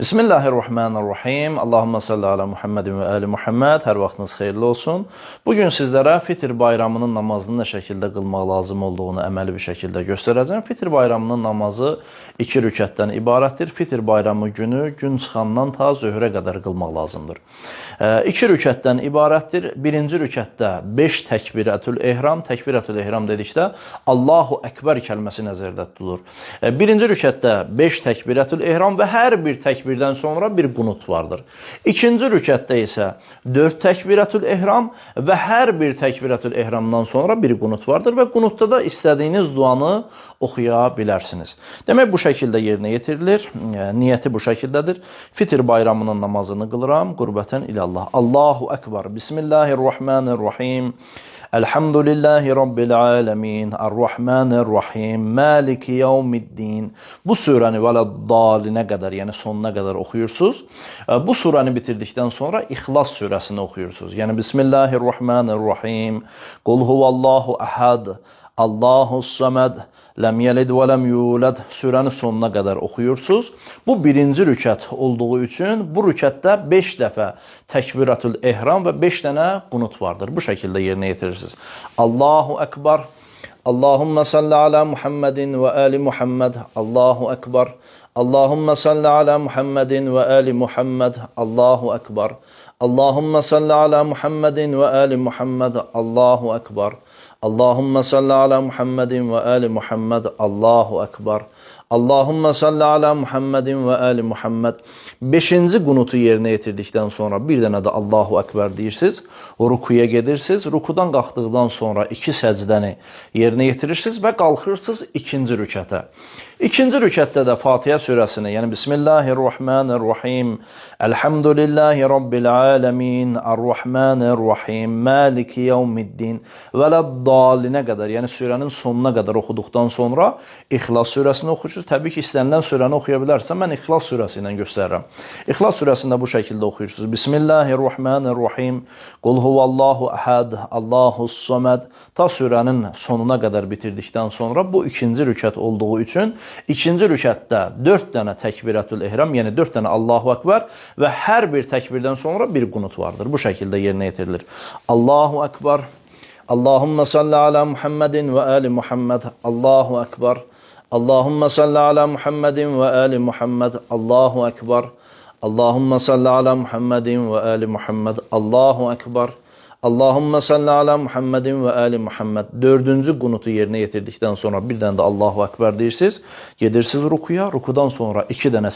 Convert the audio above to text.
Bismillahirrahmanirrahim. Allahümme salli ala Muhammedin ve ali Muhammed. Hər vaxtınız xeyirli olsun. Bugün sizlərə Fitr bayramının namazını nə şəkildə qılmaq lazım olduğunu əməli bir şəkildə göstərəcəm. Fitr bayramının namazı 2 rükətdən ibarətdir. Fitr bayramı günü gün çıxandan ta zöhrə qədər qılmaq lazımdır. 2 rükətdən ibarətdir. Birinci rükətdə 5 təkbirətül ehram. Təkbirətül ehram dedikdə Allahu Ekber kəlməsi nəzərdə tutulur. Birinci rükətdə 5 təkbirətül ehram və hər bir təkbirdən sonra bir qunut vardır. İkinci rükətdə isə 4 təkbirətül ehram və hər bir təkbirətül ehramdan sonra bir qunut vardır və qunutda da istədiyiniz duanı oxuya bilərsiniz. Demək, bu şəkildə yerinə yetirilir. Niyyəti bu şəkildədir. Fitr bayramının namazını qılıram. Qurbətən ilallah. Allahu Ekber. Bismillahirrahmanirrahim. Elhamdülillahi Rabbil alemin. Ar-Rahmanir-Rahim. Maliki yevmiddin. Bu surəni vələd-dalinə qədər, yəni sonuna qədər oxuyursunuz. Bu surəni bitirdikdən sonra İxlas surəsini oxuyursunuz. Yəni Bismillahirrahmanirrahim. Qul huvallahu ahad. Allahus-saməd. Ləm yəlid və ləm yulad surəni sonuna qədər oxuyursunuz. Bu birinci rükət olduğu üçün bu rükətdə 5 dəfə təkbirətül ehram və 5 dənə qunut vardır. Bu şəkildə yerinə yetirirsiniz. Allahu Ekber. Allahümme salli ala Muhammedin ve ali Muhammed. Allahu Ekber. Allahümme salli ala Muhammedin ve ali Muhammed. Allahu Ekber. Allahümme salli ala Muhammedin ve ali Muhammed. Allahu Ekber. Allahümme salli ala Muhammedin ve ali Muhammed. Allahu Ekber. Allahümme salli ala Muhammedin ve ali Muhammed. 5-ci qunutu yerinə yetirdikdən sonra bir dənə də Allahu Ekber deyirsiniz. Rukuya gedirsiniz. Rukudan qalxdıqdan sonra 2 səcdəni yerinə yetirirsiniz və qalxırsınız 2-ci rükətə. 2-ci rükətdə də Fatihə surəsini, yəni Bismillahirrahmanirrahim. Elhamdülillahi Rabbil alemin. Ar-Rahmanir-Rahim. Maliki yevmiddin. Vələd-dalinə qədər, yəni surənin sonuna qədər oxuduqdan sonra İxlas surəsini oxuyursunuz. Təbii ki, istənilən surəni oxuya bilərsən. Mən İxlas surəsi ilə göstərirəm. İxlas surəsində bu şəkildə oxuyursunuz. Bismillahirrahmanirrahim. Qul huvallahu ahad. Allahus-saməd. Ta surənin sonuna qədər bitirdikdən sonra bu ikinci rükət olduğu üçün İkinci rükətdə 4 dənə təkbirətül ehram, yəni 4 dənə Allahu Ekber və hər bir təkbirdən sonra bir qunut vardır. Bu şəkildə yerinə yetirilir. Allahu Ekber. Allahümme salli ala Muhammedin ve ali Muhammed. Allahu Ekber. Allahümme salli ala Muhammedin ve ali Muhammed. Allahu Ekber. Allahümme salli ala Muhammedin ve ali Muhammed. Allahu Ekber. Allahümme salli ala Muhammedin ve ali Muhammed. 4-cü qunutu yerinə yetirdikdən sonra bir dənə də Allahu Ekber deyirsiniz. Gedirsiniz rukuya. Rukudan sonra 2 dənə